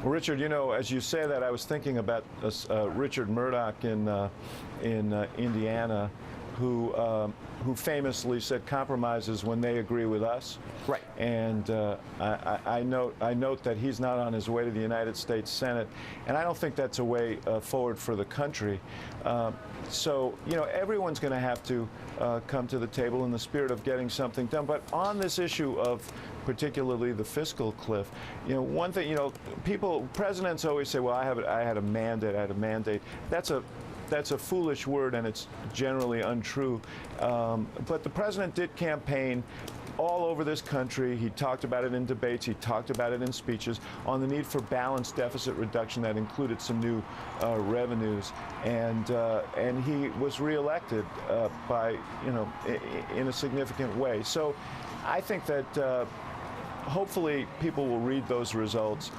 Well, Richard, you know, as you say that, I was thinking about Richard Murdoch in Indiana, who famously said compromises when they agree with us. Right. And I note that he's not on his way to the United States Senate, and I don't think that's a way forward for the country. So, you know, everyone's going to have to come to the table in the spirit of getting something done. But on this issue of particularly the fiscal cliff, you know, one thing, you know, presidents always say, well, I had a mandate. That's a foolish word, and it's generally untrue. But the president did campaign all over this country. He talked about it in debates. He talked about it in speeches on the need for balanced deficit reduction that included some new revenues. And he was reelected by, you know, in a significant way. So I think that hopefully people will read those results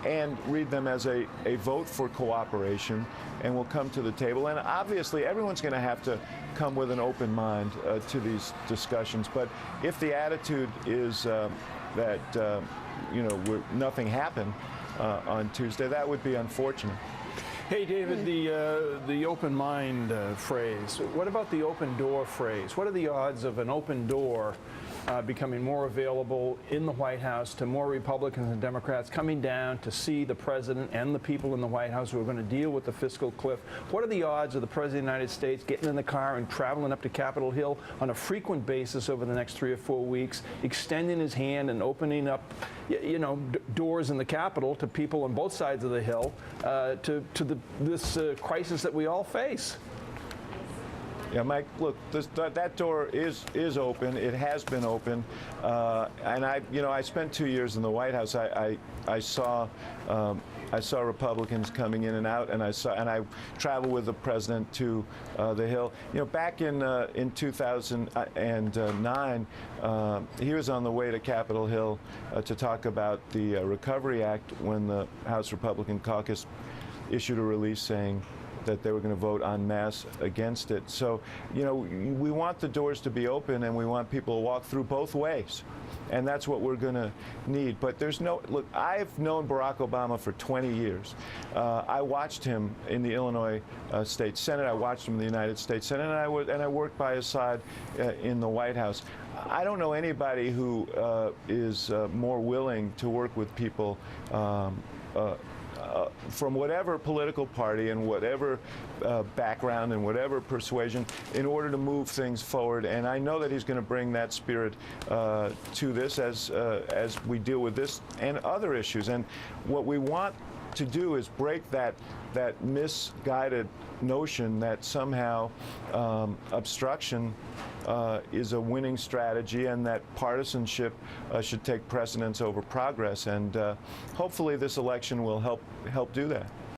and read them as a vote for cooperation, and will come to the table. And obviously everyone's going to have to come with an open mind to these discussions. But if the attitude is that you know, nothing happened on Tuesday, that would be unfortunate. Hey, David, the open mind phrase. What about the open door phrase? What are the odds of an open door becoming more available in the White House to more Republicans and Democrats coming down to see the president and the people in the White House who are going to deal with the fiscal cliff? What are the odds of the president of the United States getting in the car and traveling up to Capitol Hill on a frequent basis over the next 3 or 4 weeks, extending his hand and opening up, you know, doors in the Capitol to people on both sides of the Hill to this crisis that we all face? Yeah, Mike, look, that door is open. It has been open, and I spent 2 years in the White House. I saw Republicans coming in and out, and I traveled with the president to the Hill. You know, back in 2009, he was on the way to Capitol Hill to talk about the Recovery Act when the House Republican caucus issued a release saying that they were going to vote en masse against it. So, you know, we want the doors to be open, and we want people to walk through both ways. And that's what we're going to need. But there's no, look, I've known Barack Obama for 20 years. I watched him in the Illinois State Senate. I watched him in the United States Senate, and I worked by his side in the White House. I don't know anybody who is more willing to work with people from whatever political party and whatever background and whatever persuasion, in order to move things forward. And I know that he's going to bring that spirit to this as we deal with this and other issues. And what we want to do is break that misguided notion that somehow obstruction is a winning strategy, and that partisanship should take precedence over progress. And hopefully this election will help do that.